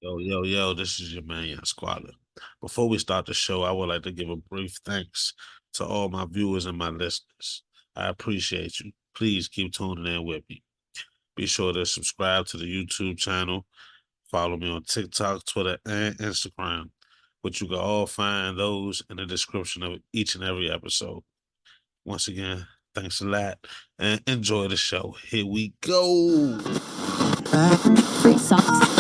Yo, yo, yo, this is your man, Young Squalla. Before we start the show, I would like to give a brief thanks to all my viewers and my listeners. I appreciate you. Please keep tuning in with me. Be sure to subscribe to the YouTube channel. Follow me on TikTok, Twitter, and Instagram, which you can all find those in the description of each and every episode. Once again, thanks a lot and enjoy the show. Here we go. Free socks.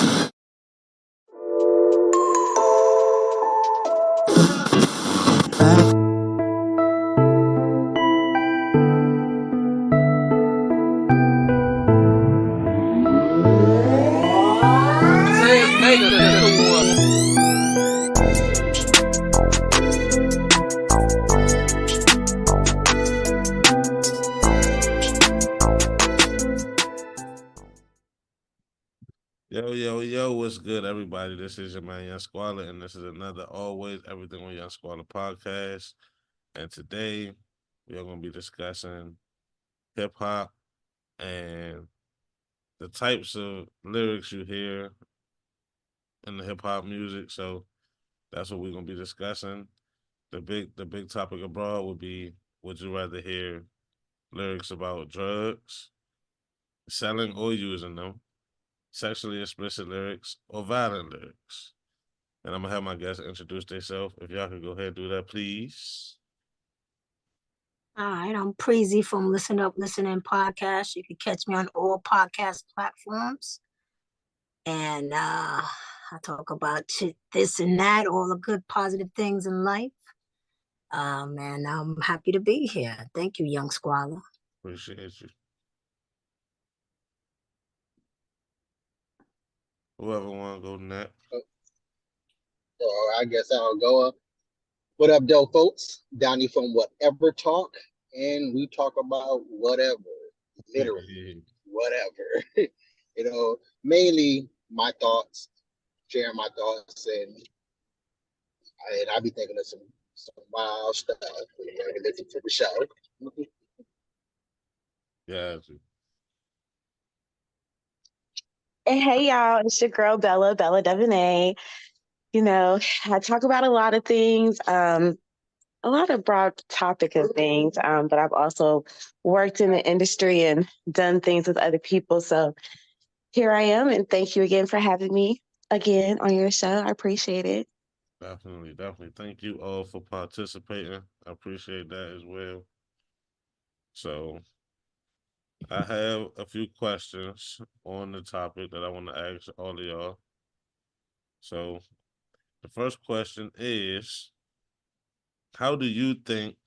Yo, yo, yo, what's good, everybody? This is your man, Young Squalla, and this is another Always Everything on Young Squalla podcast. And today, we are going to be discussing hip hop and the types of lyrics you hear in the hip hop music. So that's what we're going to be discussing. The big topic abroad would be: would you rather hear lyrics about drugs, selling or using them, sexually explicit lyrics, or violent lyrics? And I'm gonna have my guests introduce themselves. If y'all could go ahead and do that, please. All right, I'm Preezy from Listen Up, Listening Podcast. You can catch me on all podcast platforms. And I talk about this and that, all the good, positive things in life. And I'm happy to be here. Thank you, Young Squalla. Appreciate you. Whoever want to go next. So I guess I'll go up. What up, though, folks? Donnie from Whatever Talk, and we talk about whatever, literally whatever. Mainly my thoughts, sharing my thoughts, and I be thinking of some wild stuff. Listen to the show. Yeah. Hey y'all, it's your girl Bella Devene. I talk about a lot of things, a lot of broad topic of things, but I've also worked in the industry and done things with other people. So here I am, and thank you again for having me again on your show. I appreciate it. Definitely, definitely. Thank you all for participating. I appreciate that as well. So I have a few questions on the topic that I want to ask all of y'all. So the first question is, how do you think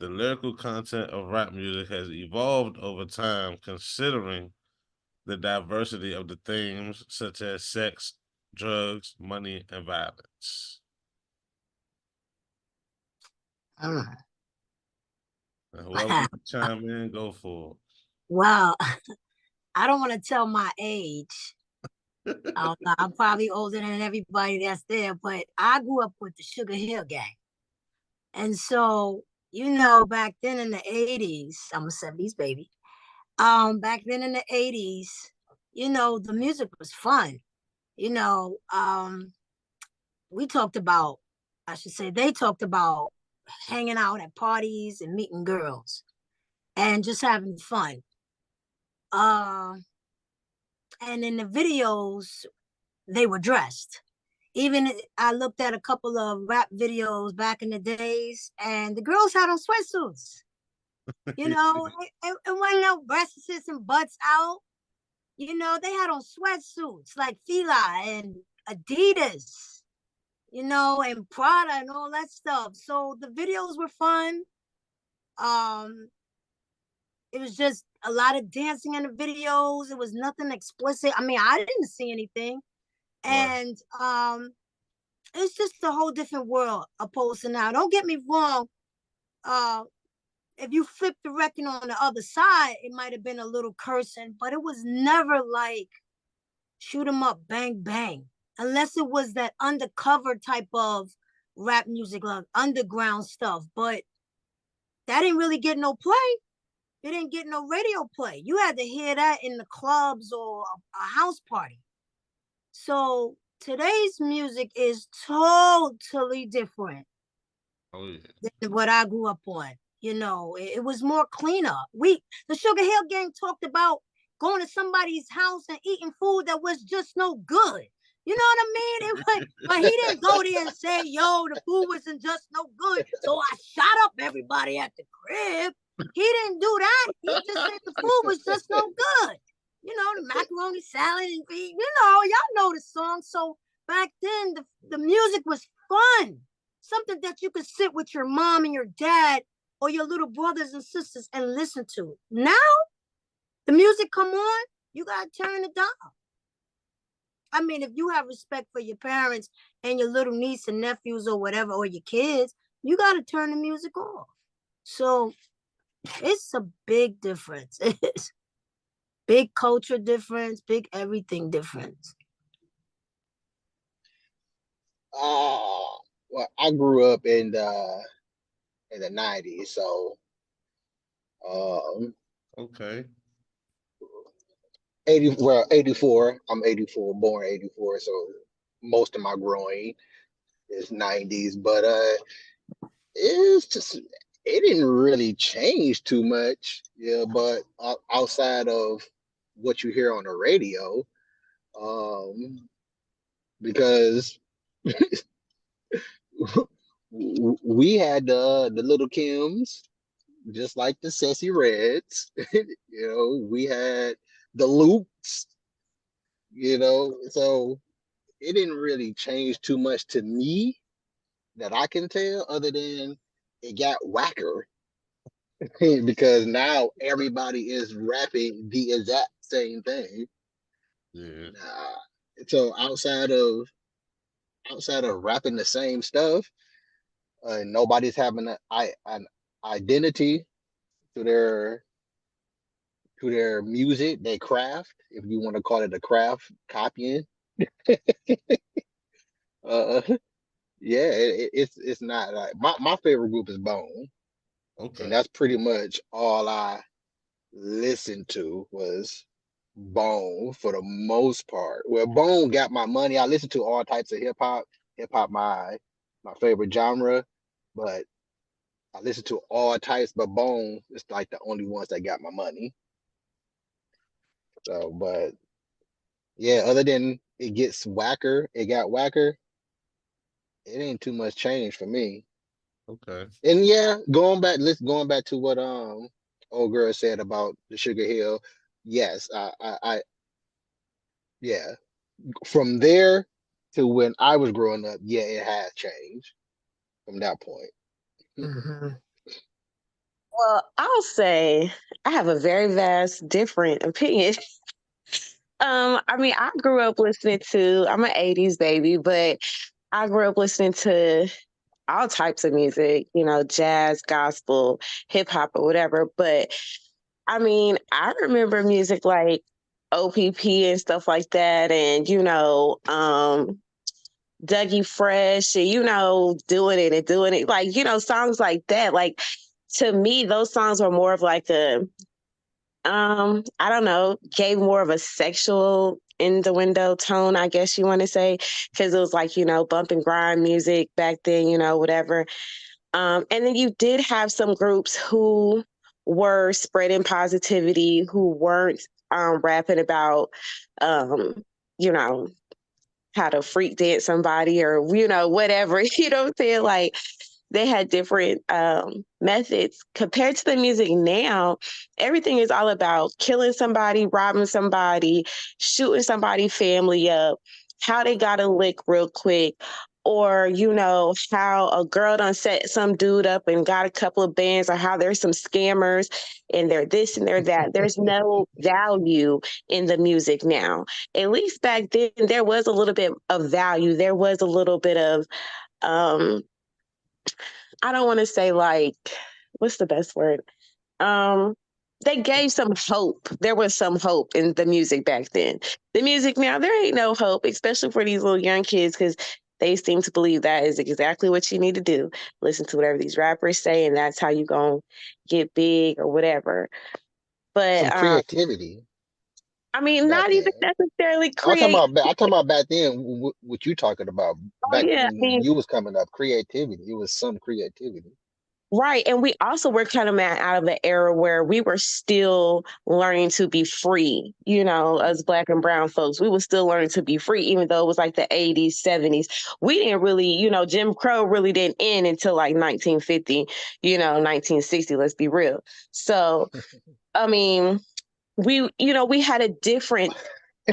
the lyrical content of rap music has evolved over time, considering the diversity of the themes such as sex, drugs, money, and violence? Mm. And whoever wants to chime in, go for Well, I don't want to tell my age. I'm probably older than everybody that's there, but I grew up with the Sugar Hill Gang. And so, back then in the 80s, I'm a 70s baby. Back then in the 80s, the music was fun. You know, um, we talked about, I should say, they talked about hanging out at parties and meeting girls and just having fun. Uh, and in the videos, they were dressed. Even I looked at a couple of rap videos back in the days, and the girls had on sweatsuits. it. It wasn't no breasts and butts out. They had on sweatsuits like Fila and Adidas, and Prada and all that stuff. So the videos were fun. Um, it was just a lot of dancing in the videos. It was nothing explicit. I mean, I didn't see anything. Right. And it's just a whole different world opposed to now. Don't get me wrong. Uh, if you flip the record on the other side, it might have been a little cursing, but it was never like shoot 'em up, bang, bang. Unless it was that undercover type of rap music, like underground stuff. But that didn't really get no play. It didn't get no radio play. You had to hear that in the clubs or a house party. So today's music is totally different Oh yeah. than what I grew up on. You know, it was more cleaner. The Sugar Hill Gang talked about going to somebody's house and eating food that was just no good. You know what I mean? But he didn't go there and say, yo, the food wasn't just no good, so I shot up everybody at the crib. He didn't do that. He just said the food was just no good. You know, the macaroni salad and y'all know the song. So back then the music was fun. Something that you could sit with your mom and your dad or your little brothers and sisters and listen to. Now, the music come on, you gotta turn it down. I mean, if you have respect for your parents and your little niece and nephews or whatever, or your kids, you gotta turn the music off. So it's a big difference. It's big culture difference, big everything difference. Well, I grew up in the '90s, so Okay. 84. I'm 84, born 84, so most of my growing is '90s. But it's just it didn't really change too much. Yeah, but outside of what you hear on the radio, because we had the Little Kims, just like the Sassy Reds. We had the Loops. So it didn't really change too much to me that I can tell, other than it got whacker because now everybody is rapping the exact same thing. Yeah. So outside of rapping the same stuff, nobody's having an identity to their music, their craft, if you want to call it a craft, copying. uh, yeah, it's not like my favorite group is Bone, and Okay. that's pretty much all I listened to was Bone for the most part. Well, Bone got my money. I listen to all types of hip hop. Hip hop my favorite genre, but I listen to all types. But Bone is like the only ones that got my money. So, but yeah, other than it got whacker. It ain't too much change for me. Okay. And yeah, going back to what old girl said about the Sugar Hill. Yes, yeah. From there to when I was growing up, yeah, it has changed from that point. Mm-hmm. Well, I'll say I have a very vast different opinion. I mean, I grew up listening to, I'm an 80s baby, but I grew up listening to all types of music, jazz, gospel, hip hop, or whatever. But I mean, I remember music like OPP and stuff like that, and Dougie Fresh, and doing it, like songs like that. Like to me, those songs were more of like I don't know, gave more of a sexual in the window tone, I guess you want to say, because it was like bump and grind music back then, whatever. And then you did have some groups who were spreading positivity, who weren't rapping about, you know, how to freak dance somebody or, whatever. You know what I'm saying? Like they had different methods compared to the music now. Everything is all about killing somebody, robbing somebody, shooting somebody family up, how they got a lick real quick, or how a girl done set some dude up and got a couple of bands, or how there's some scammers and they're this and they're that. There's no value in the music now. At least back then there was a little bit of value. There was a little bit of I don't want to say like, what's the best word? Um, they gave some hope. There was some hope in the music back then. The music now, there ain't no hope, especially for these little young kids, because they seem to believe that is exactly what you need to do. Listen to whatever these rappers say, and that's how you gonna get big or whatever. Some But creativity. I mean, back not even then. necessarily I'm talking create. about. I'm talking about back then. What you talking about Oh back yeah, I when mean, you was coming up? Creativity. It was some creativity. right. And we also were kind of out of the era where we were still learning to be free, as black and brown folks. We were still learning to be free, even though it was like the 80s, 70s. We didn't really, Jim Crow really didn't end until like 1950, 1960, let's be real. So, I mean, we had a different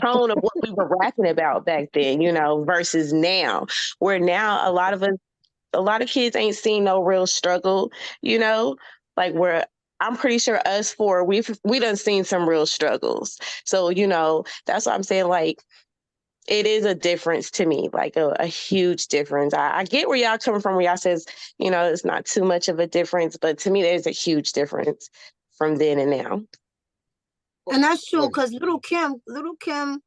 tone of what we were rapping about back then, versus now, where now a lot of kids ain't seen no real struggle, like where I'm pretty sure us four, we done seen some real struggles. So, that's what I'm saying. Like, it is a difference to me, like a huge difference. I get where y'all coming from, where y'all says, it's not too much of a difference, but to me, there's a huge difference from then and now. And that's true Well, because Little Kim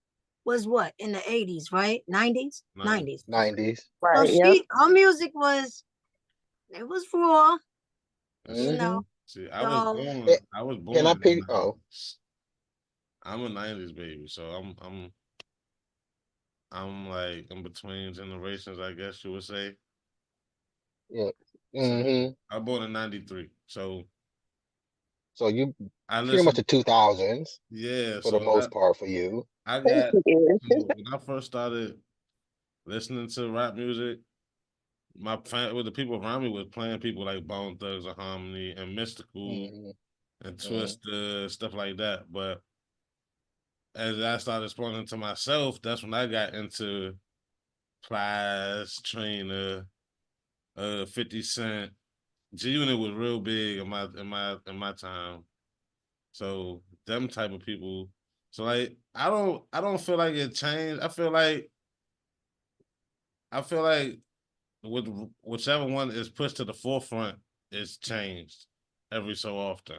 was what in the 80s, right? 90s? 90s. 90s. So Right. Yeah. her music was raw, you know. Mm-hmm. See, So I was Can born I in the pick? Oh, 90s. I'm a 90s baby, so I'm like in between generations, I guess you would say. yeah. So Mm-hmm. I born in '93. So So you I pretty much listened, the 2000s yeah. for the most part for you. I Thank got you. so when I first started listening to rap music, with the people around me was playing people like Bone Thugs and Harmony and Mystical Mm-hmm. and Mm-hmm. Twista, stuff like that. But as I started exploring to myself, that's when I got into Plies, Trainer, 50 Cent. G Unit was real big in my time. So them type of people. So like I don't feel like it changed. I feel like with whichever one is pushed to the forefront is changed every so often.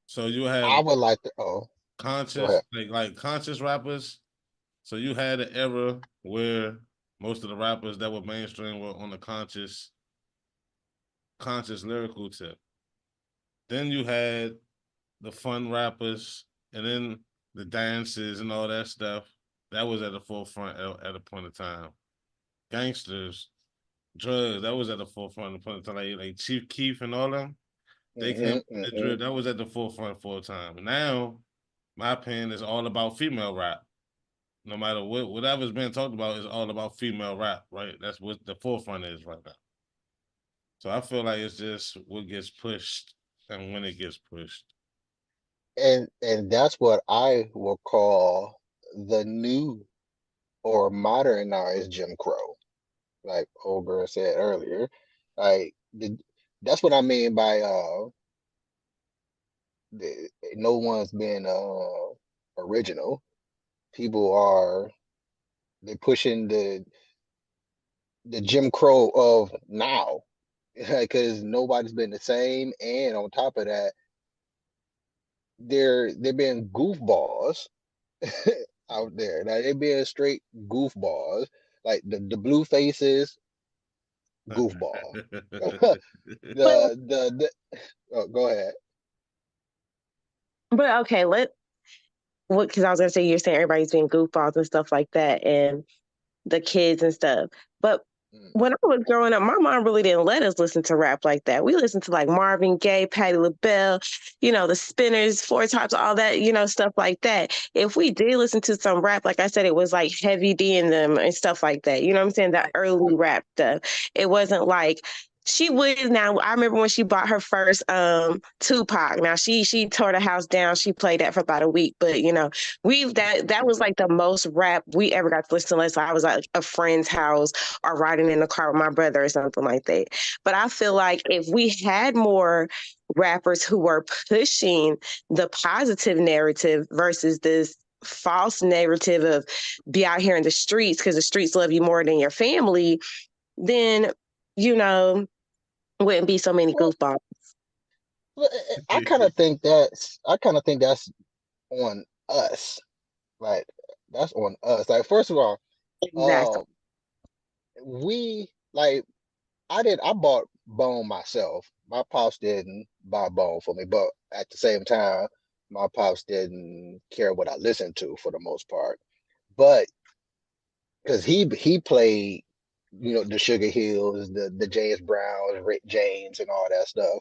So you have I would like to. Oh, go conscious ahead. like conscious rappers. So you had an era where most of the rappers that were mainstream were on the conscious lyrical tip. Then you had the fun rappers, and then the dances and all that stuff. That was at the forefront at a point of time. Gangsters, drugs, that was at the forefront at a point of time. Like Chief Keef and all them, they came Mm-hmm. the Mm-hmm. drill. That was at the forefront for a time. Now, my opinion is all about female rap. No matter whatever's being talked about is all about female rap, right? That's what the forefront is right now. So I feel like it's just what gets pushed and when it gets pushed. And that's what I will call the new or modernized Jim Crow, like old girl said earlier. Like that's what I mean by no one's been original. People are they pushing the Jim Crow of now because nobody's been the same, and on top of that, they're being goofballs out there. Now they're being straight goofballs, like the blue faces goofball. the But the oh, go ahead. okay, because I was gonna say you're saying everybody's being goofballs and stuff like that, and the kids and stuff. But Mm, when I was growing up, my mom really didn't let us listen to rap like that. We listened to like Marvin Gaye, Patti LaBelle, the Spinners, Four Tops, all that, stuff like that. If we did listen to some rap, like I said, it was like Heavy D in them and stuff like that. You know what I'm saying? That early rap stuff. It wasn't like she would now. I remember when she bought her first Tupac. Now she tore the house down. She played that for about a week, but that was like the most rap we ever got to listen to unless I was like a friend's house or riding in the car with my brother or something like that. But I feel like if we had more rappers who were pushing the positive narrative versus this false narrative of be out here in the streets because the streets love you more than your family, then you know wouldn't be so many well, goofballs. well, I kind of think that's on us. Like that's on us. Like first of all, Exactly. uh, we like I bought Bone myself. My pops didn't buy Bone for me, but at the same time, my pops didn't care what I listened to for the most part, but because he played, the Sugar Hills, the James Browns, Rick James, and all that stuff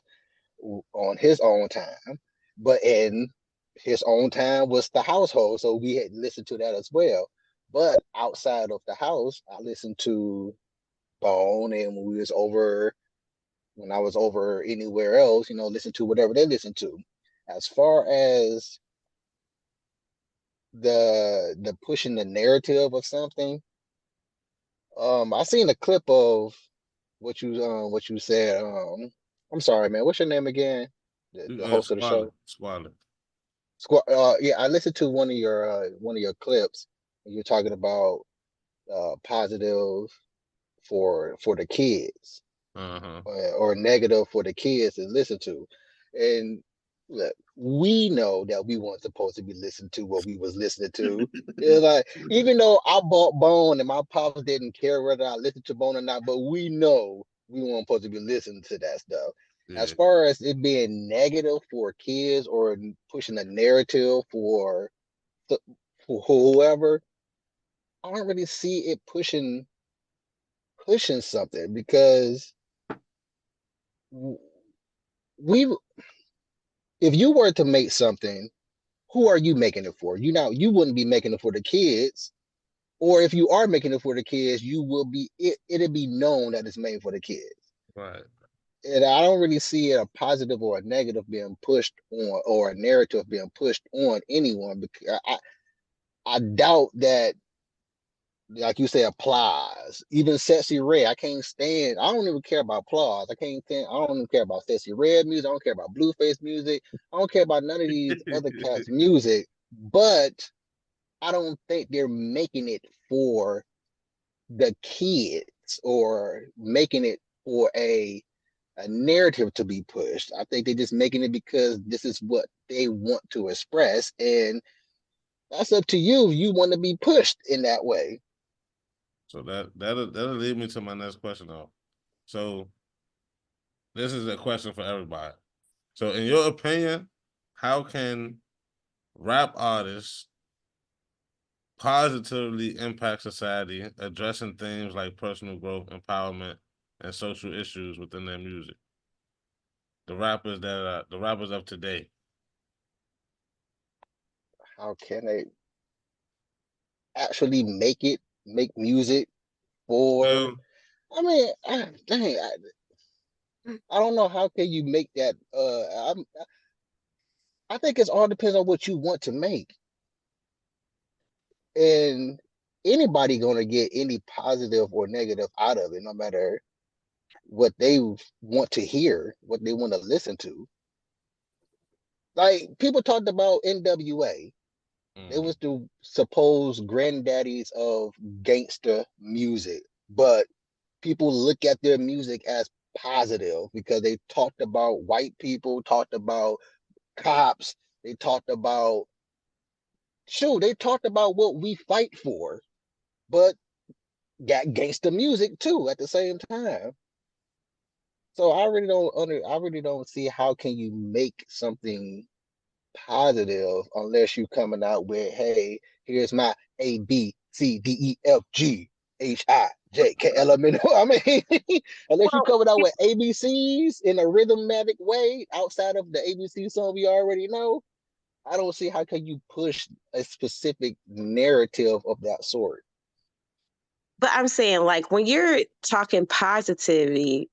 on his own time. But in his own time was the household, so we had listened to that as well. But outside of the house, I listened to Bone, and when I was over anywhere else, listen to whatever they listen to. As far as the pushing the narrative of something, I seen a clip of what you said. I'm sorry, man. What's your name again? The host of the Squalla, show. Squalla. Yeah, I listened to one of your clips. You're talking about positive for the kids, Uh-huh. or negative for the kids to listen to. And look, we know that we weren't supposed to be listening to what we was listening to. It's like, even though I bought Bone and my pops didn't care whether I listened to Bone or not, but we know we weren't supposed to be listening to that stuff. As Yeah. far as it being negative for kids or pushing a narrative for whoever, I don't really see it pushing something, because we if you were to make something, who are you making it for? You wouldn't be making it for the kids. Or if you are making it for the kids, it'll be known that it's made for the kids. Right. And I don't really see a positive or a negative being pushed on, or a narrative being pushed on anyone, because I doubt that, like you say, applause. Even Sexy Red, I can't stand. I don't even care about applause. I can't stand. I don't even care about Sexy Red music. I don't care about Blueface music. I don't care about none of these other cats' music. But I don't think they're making it for the kids, or making it for a narrative to be pushed. I think they're just making it because this is what they want to express, and that's up to you. You want to be pushed in that way. So that'll lead me to my next question though. So this is a question for everybody. So in your opinion, how can rap artists positively impact society, addressing themes like personal growth, empowerment, and social issues within their music? The rappers of today. How can they actually make music for? Well, I mean, dang, I don't know how can you make that. I think it's all depends on what you want to make, and anybody gonna get any positive or negative out of it, no matter what they want to hear, what they want to listen to. Like, people talked about NWA. They mhm. was the supposed granddaddies of gangster music, but people look at their music as positive because they talked about white people, talked about cops, they talked about they talked about what we fight for, but got gangster music too at the same time. So I really don't see how can you make something positive unless you coming out with, hey, here's my ABCDEFGHIJKLMN. I mean, unless you Well, coming out with ABCs in a rhythmatic way outside of the ABC song we already know, I don't see how can you push a specific narrative of that sort. but I'm saying, like, when you're talking positivity,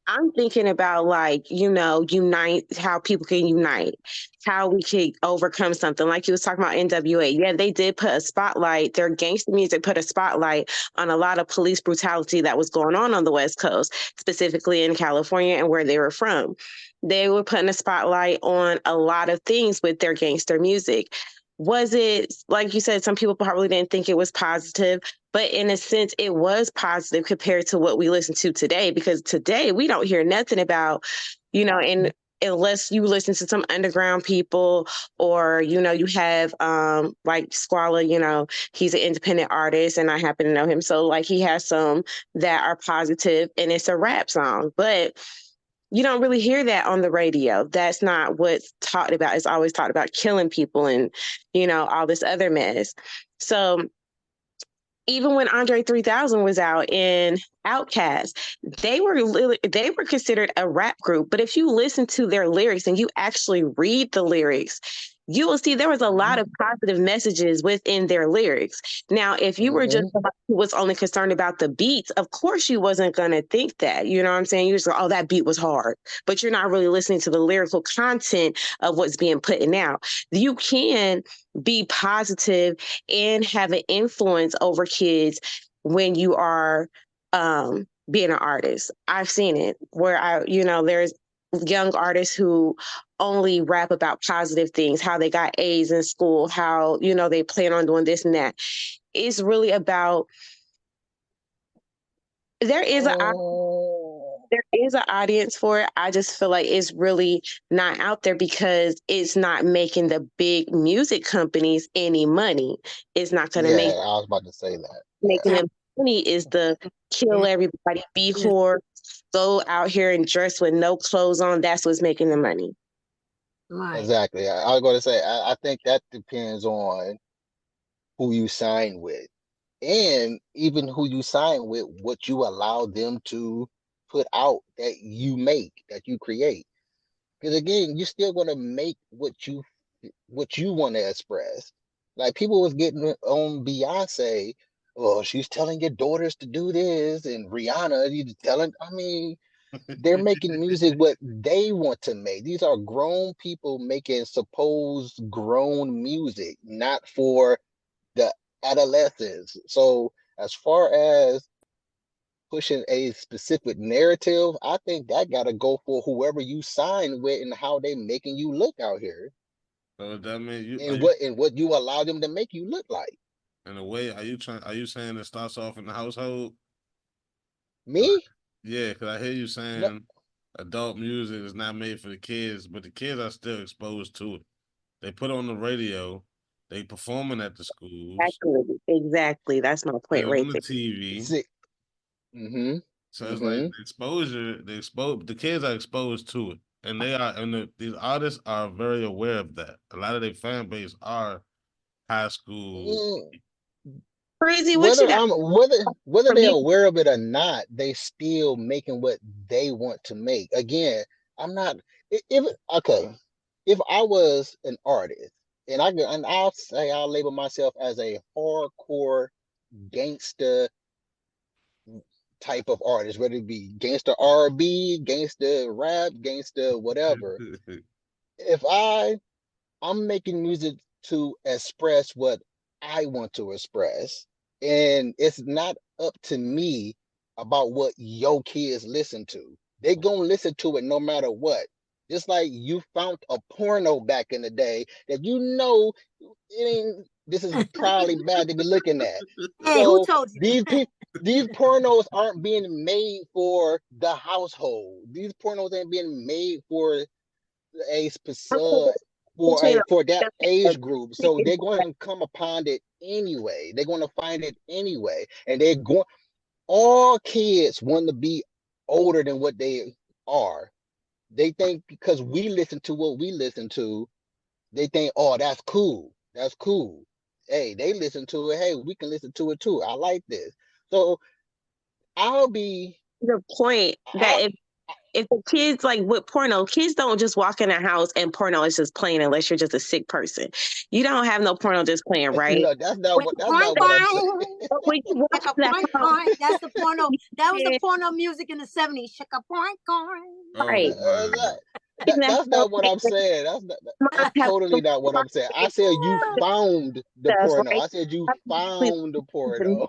I'm thinking about, like, unite, how people can unite, how we could overcome something. Like you was talking about NWA. Yeah, they did put a spotlight, their gangster music put a spotlight on a lot of police brutality that was going on the West Coast, specifically in California and where they were from. They were putting a spotlight on a lot of things with their gangster music. Was it, like you said, some people probably didn't think it was positive, but in a sense, it was positive compared to what we listen to today, because today we don't hear nothing about, and unless you listen to some underground people, or, you have like Squalla, he's an independent artist and I happen to know him. So, like, he has some that are positive and it's a rap song. But You don't really hear that on the radio. That's not what's talked about. It's always talked about killing people and, all this other mess. So even when Andre 3000 was out in Outkast, they were considered a rap group. But if you listen to their lyrics and you actually read the lyrics, you will see there was a lot of positive messages within their lyrics. Now, if you were just somebody who was only concerned about the beats, of course you wasn't going to think that. You know what I'm saying? You're just like, oh, that beat was hard. But you're not really listening to the lyrical content of what's being put out. You can be positive and have an influence over kids when you are being an artist. I've seen it where there's young artists who only rap about positive things, how they got A's in school, how, they plan on doing this and that. It's really about, there is an audience for it. I just feel like it's really not out there because it's not making the big music companies any money. It's not going to make. I was about to say that. Making them money is the kill everybody, be whore, go out here and dress with no clothes on. That's what's making the money. Right. Exactly. I was going to say, I think that depends on who you sign with, and even who you sign with, what you allow them to put out that you create. Because again, you're still going to make what you want to express. Like people was getting on Beyonce, oh, she's telling your daughters to do this, and Rihanna, you telling. I mean, they're making music what they want to make. These are grown people making supposed grown music, not for the adolescents. So as far as pushing a specific narrative, I think that gotta go for whoever you sign with and how they making you look out here. So that means And what you allow them to make you look like. In a way, are you saying it starts off in the household? Me? Yeah, because I hear you saying No. adult music is not made for the kids, but the kids are still exposed to it. They put on the radio, they performing at the schools. Exactly. That's my point right on the there. TV. So it's like the kids are exposed to it. And these artists are very aware of that. A lot of their fan base are high school. Preezy, what you got? Whether they're aware of it or not, they still making what they want to make. Again, I'm not if I was an artist and I'll say I'll label myself as a hardcore gangster type of artist, whether it be gangster R&B, gangster rap, gangster whatever. If I'm making music to express what I want to express, and it's not up to me about what your kids listen to. They gonna listen to it no matter what. Just like you found a porno back in the day that it ain't. This is probably bad to be looking at. Hey, who told you? These pornos aren't being made for the household. These pornos ain't being made for a specific for that age group. So they're going to come upon it anyway. They're going to find it anyway, and all kids want to be older than what they are. They think because we listen to what we listen to, they think, oh, that's cool. That's cool. Hey, they listen to it. Hey, we can listen to it too. I like this. So I'll be the point that if the kids like with porno, kids don't just walk in a house and porno is just playing unless you're just a sick person. You don't have no porno just playing, right? No, that's not what I'm saying. That's the porno. That was the porno music in the 70s. Shaka point corn. Right. That's not what I'm saying. That's totally not what I'm saying. I said you found the porno. I said you found the porno.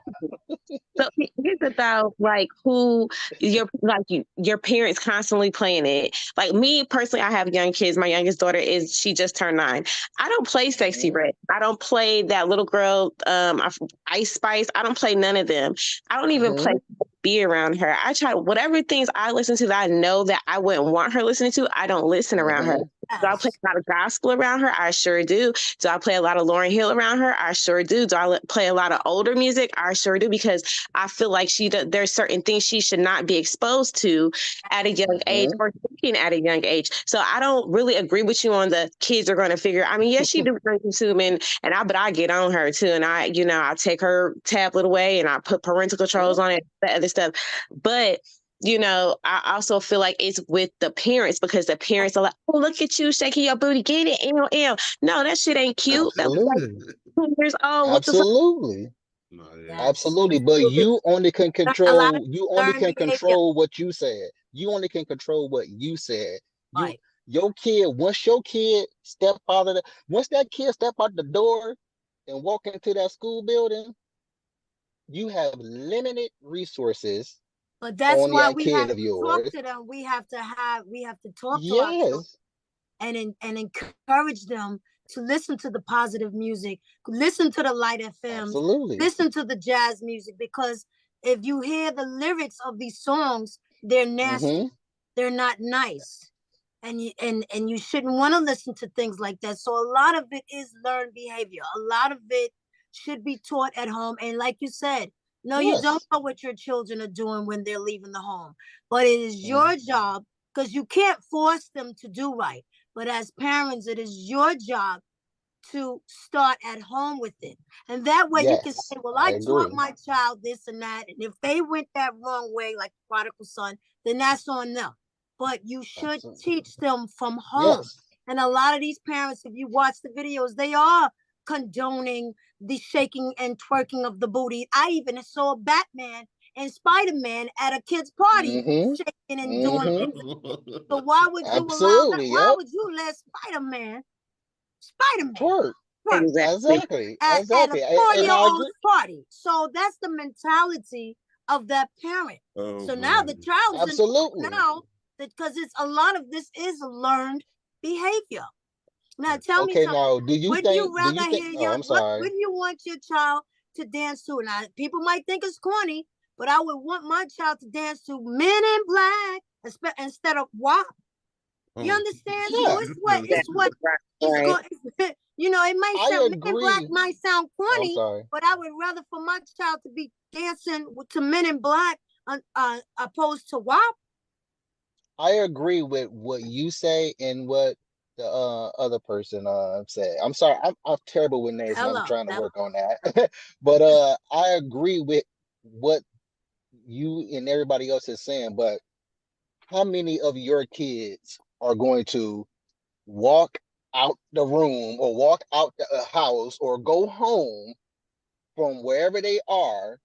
So it's about like who your parents constantly playing it. Like me personally, I have young kids. My youngest daughter she just turned 9. I don't play Sexy Red. I don't play that little girl, Ice Spice. I don't play none of them. I don't even play be around her. I try whatever things I listen to that I know that I wouldn't want her listening to. I don't listen around her. Do I play a lot of gospel around her? I sure do. Do I play a lot of Lauryn Hill around her? I sure do. Do I play a lot of older music? I sure do, because I feel like there's certain things she should not be exposed to at a young age or thinking at a young age. So I don't really agree with you on the kids are going to figure. I mean, yes, she do consume, but I get on her too, and I take her tablet away and I put parental controls on it, that other stuff, but. I also feel like it's with the parents, because the parents are like, oh, look at you shaking your booty. Get it. Ew. No, that shit ain't cute. Absolutely. That's like 2 years old. Absolutely. No, yeah. Absolutely. But you only can control what you said. You only can control what you said. Right. Once that kid step out the door and walk into that school building, you have limited resources. But that's why we have to talk to them. We have to talk to our children and encourage them to listen to the positive music, listen to the Light FMs, listen to the jazz music, because if you hear the lyrics of these songs, they're nasty. They're not nice. And you shouldn't want to listen to things like that. So a lot of it is learned behavior. A lot of it should be taught at home. And like you said, no, you don't know what your children are doing when they're leaving the home. But it is your job, because you can't force them to do right. But as parents, it is your job to start at home with it. And that way you can say, well, I taught my child this and that. And if they went that wrong way, like the prodigal son, then that's on them. But you should teach them from home. And a lot of these parents, if you watch the videos, they are condoning the shaking and twerking of the booty. I even saw Batman and Spider-Man at a kid's party shaking and doing it. So why would you allow that? Why would you let Spider-Man twerk? Exactly. At a 4-year-old's party? So that's the mentality of that parent. So now the child's in now, because it's a lot of this is learned behavior. Now tell me something. Now, wouldn't you want your child to dance to? Now people might think it's corny, but I would want my child to dance to Men in Black instead of WAP. You understand? So it's what it's going. It might sound Men in Black might sound corny, but I would rather for my child to be dancing to Men in Black opposed to WAP. I agree with what you say and what the other person said. I'm sorry, I'm terrible with names, and I'm trying to work on that. But I agree with what you and everybody else is saying. But how many of your kids are going to walk out the room or walk out the house or go home from wherever they are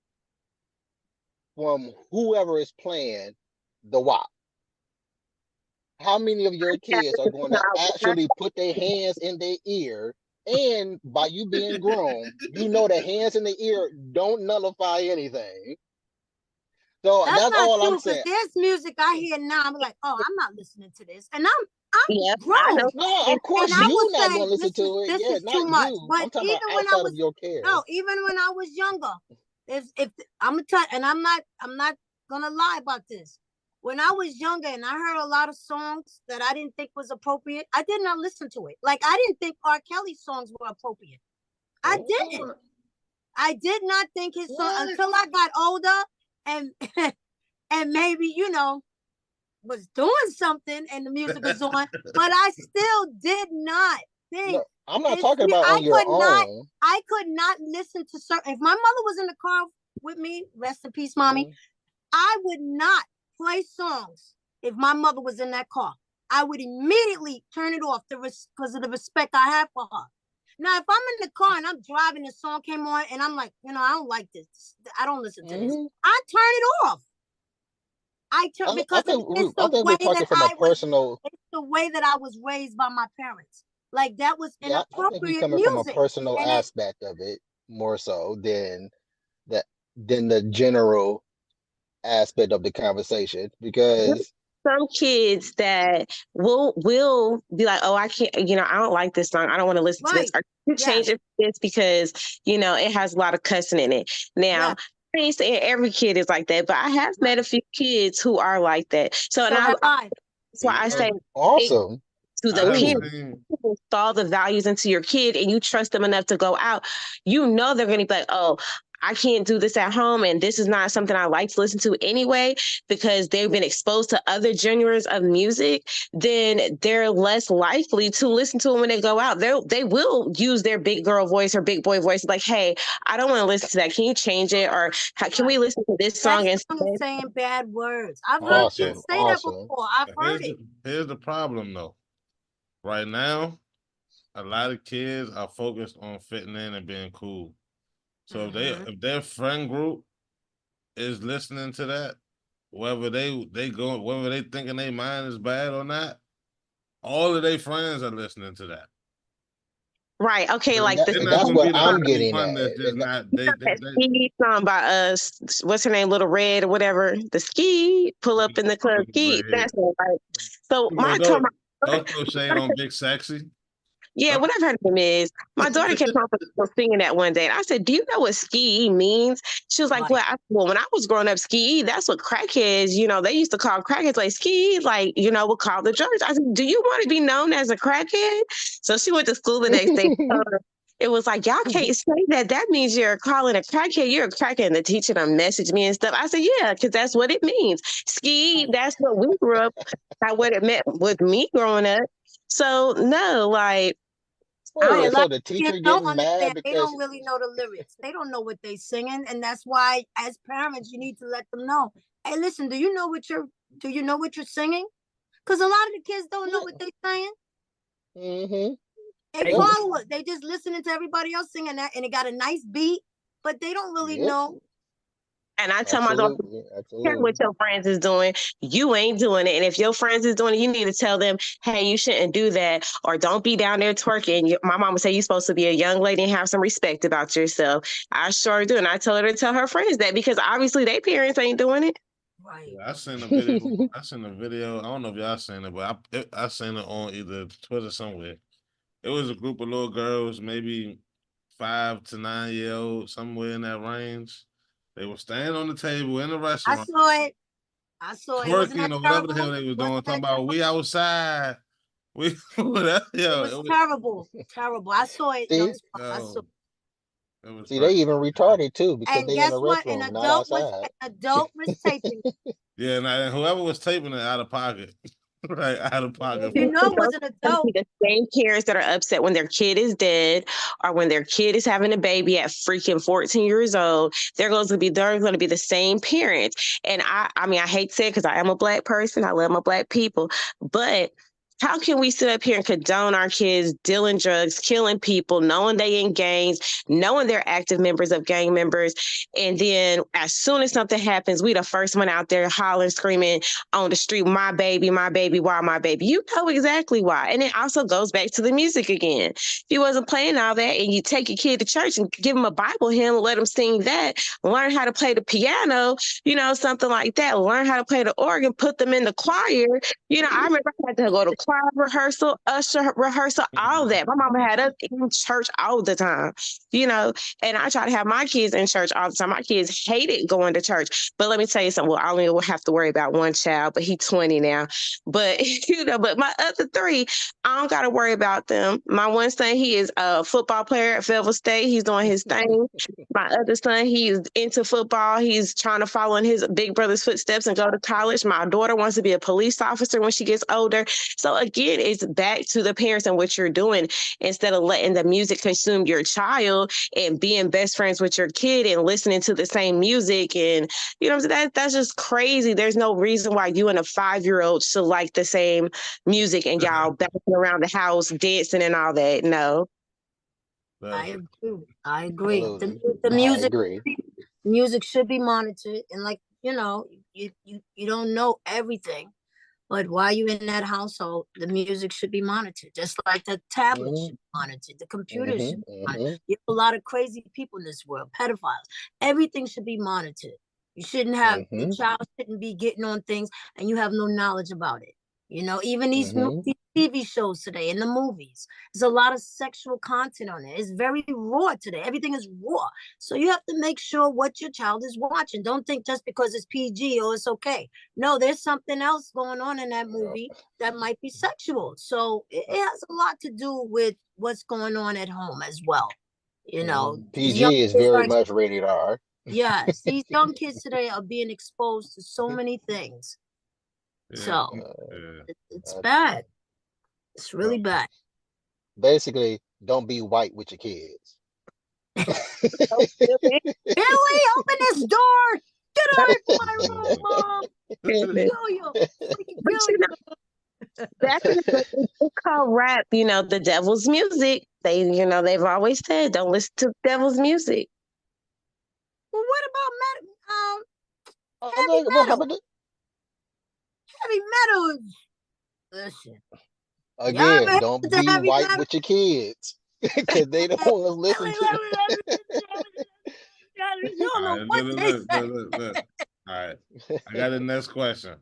from whoever is playing the WAP? How many of your kids are going to actually put their hands in their ear? And by you being grown, the hands in the ear don't nullify anything. So that's all I'm saying. There's music I hear now, I'm like, oh, I'm not listening to this. And I'm grown. No, of course you're not going to listen to it. This is not too much. you. But I'm talking even about when outside of your care. No, even when I was younger, if I'm gonna tell, and I'm not gonna lie about this. When I was younger and I heard a lot of songs that I didn't think was appropriate, I did not listen to it. Like I didn't think R. Kelly's songs were appropriate. I didn't. I did not think his song until I got older and and maybe was doing something and the music was on, but I still did not think. No, I'm not talking about on your own. I could not listen to certain. If my mother was in the car with me, rest in peace, mommy, I would not play songs if my mother was in that car. I would immediately turn it off because of the respect I have for her. Now, if I'm in the car and I'm driving, the song came on and I'm like, I don't like this. I don't listen to this. I turn it off. It's the way that I was raised by my parents. Like that was inappropriate I think you're coming music. From a personal aspect of it more so than the general aspect of the conversation, because some kids that will be like, oh, I can't, I don't like this song. I don't want to listen to this. Or you change it for this because, it has a lot of cussing in it. Now, I ain't saying every kid is like that, but I have met a few kids who are like that. So that's why I say awesome. to I the have parents. seen. Install the values into your kid and you trust them enough to go out, you know they're going to be like, oh, I can't do this at home. And this is not something I like to listen to anyway, because they've been exposed to other genres of music. Then they're less likely to listen to them when they go out. They will use their big girl voice or big boy voice, like, hey, I don't want to listen to that. Can you change it? Or can we listen to this song That instead? song is saying bad words. I've heard kids Awesome. say that Awesome. before. I've heard it. Here's the problem though. Right now, a lot of kids are focused on fitting in and being cool. So if their friend group is listening to that, whether they go, whether they thinking their mind is bad or not, all of their friends are listening to that. Right. Okay. And, Like that, the and They're not that's gonna what be the I'm only getting one at. that's just And not that ski song by what's her name, Little Red or whatever. The ski pull up in the club ski. That's it, right. So Come on, my told don't throw shade on Big Sexy. yeah, whatever her name is. My daughter kept on singing that one day. And I said, do you know what ski means? She was like, Right. well, well, when I was growing up, ski, that's what crackheads, they used to call crackheads like ski, like, would call the drugs. I said, do you want to be known as a crackhead? So she went to school the next day. It was like, y'all can't say that. That means you're calling a crackhead. You're a crackhead. And the teacher done messaged me and stuff. I said, yeah, because that's what it means. Ski, that's what we grew up, that's what it meant with me growing up. So, no, like, A lot so of the kids teacher don't getting mad understand. They because don't really know the lyrics. They don't know what they're singing, and that's why, as parents, you need to let them know. Hey, listen, do you know what you're singing? Because a lot of the kids don't know what they're saying. mm-hmm. They follow it. They just listening to everybody else singing that, and it got a nice beat, but they don't really know. And I tell my daughter, care what your friends is doing, you ain't doing it. And if your friends is doing it, you need to tell them, hey, you shouldn't do that, or don't be down there twerking. My mama said you're supposed to be a young lady and have some respect about yourself. I sure do. And I tell her to tell her friends that, because obviously their parents ain't doing it. Right. Yeah, I seen a video. I seen a video. I don't know if y'all seen it, but I seen it on either Twitter somewhere. It was a group of little girls, maybe 5 to 9 year old, somewhere in that range. They were standing on the table in the I restaurant, saw it. Wasn't twerking that or whatever the hell terrible? they was doing, Wasn't talking that about we outside. We whatever, It was terrible. Terrible. I saw it. See, I saw it. It was they even retarded too because And they in the guess what? An restroom, not adult was outside. taping. Yeah, and whoever was taping it out of pocket, right, out of pocket. You know, it was an adult. The same parents that are upset when their kid is dead or when their kid is having a baby at freaking 14 years old. They're going to be the same parents. And I mean, I hate to say it because I am a Black person. I love my Black people, but how can we sit up here and condone our kids dealing drugs, killing people, knowing they in gangs, knowing they're active members of gang members, and then as soon as something happens, we the first one out there hollering, screaming on the street, my baby, why my baby? You know exactly why. And it also goes back to the music again. If you wasn't playing all that and you take your kid to church and give them a Bible hymn, let them sing that, learn how to play the piano, something like that, learn how to play the organ, put them in the choir. I remember I had to go to choir rehearsal, usher rehearsal, all that. My mama had us in church all the time, and I try to have my kids in church all the time. My kids hated going to church. But let me tell you something. Well, I only will have to worry about one child, but he's 20 now. But, but my other three, I don't got to worry about them. My one son, he is a football player at Fayetteville State. He's doing his thing. My other son, he's into football. He's trying to follow in his big brother's footsteps and go to college. My daughter wants to be a police officer when she gets older. So again, it's back to the parents and what you're doing instead of letting the music consume your child and being best friends with your kid and listening to the same music. And that's just crazy. There's no reason why you and a 5-year-old should like the same music and y'all bouncing around the house, dancing and all that. No. I agree. The music should be monitored, and you don't know everything, but while you're in that household, the music should be monitored, just like the tablet should be monitored, the computer should be monitored. You have a lot of crazy people in this world, pedophiles. Everything should be monitored. You shouldn't have the child shouldn't be getting on things and you have no knowledge about it. You know, even Mm-hmm. these TV shows today and the movies, there's a lot of sexual content on it. It's very raw today. Everything is raw. So you have to make sure what your child is watching. Don't think just because it's PG or it's okay. No, there's something else going on in that movie that might be sexual. So it has a lot to do with what's going on at home as well. You know, these young PG is kids very are, much rated R. yes, these young kids today are being exposed to so many things. Yeah, So yeah. it's bad. It's really Well, bad. basically, don't be white with your kids. Billy, open this door. Get out of my room, Mom. Goodness. Kill you. Freaking But kill you you. know, back in the day, they call rap, the devil's music. They've always said, don't listen to the devil's music. Well, what about heavy Okay, well, how metal? about Heavy metal is, listen. Y'all ever again? listen Don't to be heavy white metal? with your kids because they don't want to listen to. You don't All know right, what they say. look. All right, I got the next question.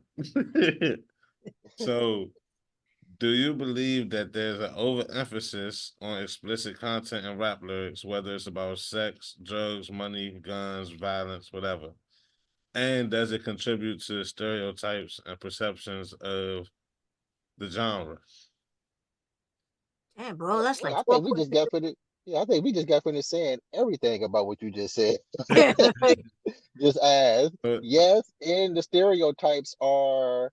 So, do you believe that there's an overemphasis on explicit content in rap lyrics, whether it's about sex, drugs, money, guns, violence, whatever? And does it contribute to stereotypes and perceptions of the genre? Damn, bro, that's like I four think we just questions. got finished. Yeah, I think we just got finished saying everything about what you just said. Just as But yes, and the stereotypes are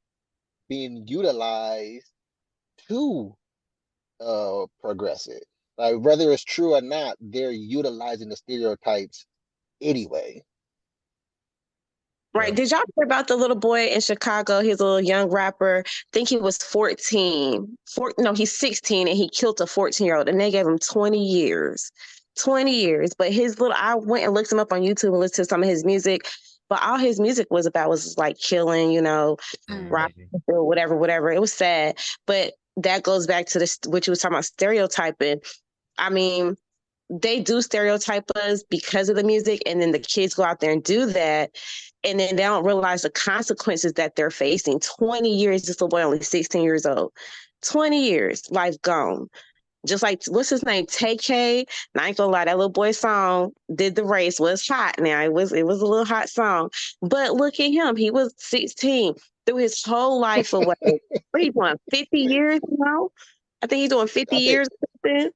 being utilized to progress it. Like whether it's true or not, they're utilizing the stereotypes anyway. Right. Did y'all hear about the little boy in Chicago? He's a little young rapper. I think he was 14. No, he's 16 and he killed a 14-year-old and they gave him 20 years. 20 years. But I went and looked him up on YouTube and listened to some of his music. But all his music was about was like killing, rock, whatever. It was sad. But that goes back to what you was talking about, stereotyping. I mean, they do stereotype us because of the music, and then the kids go out there and do that, and then they don't realize the consequences that they're facing. 20 years, this little boy only 16 years old. 20 years, life gone. Just like, what's his name? TK. And I ain't gonna lie, that little boy's song, Did the Race, was hot. Now, it was a little hot song. But look at him. He was 16, threw his whole life away. What he doing, 50 years now? I think he's doing 50 I think, years or something.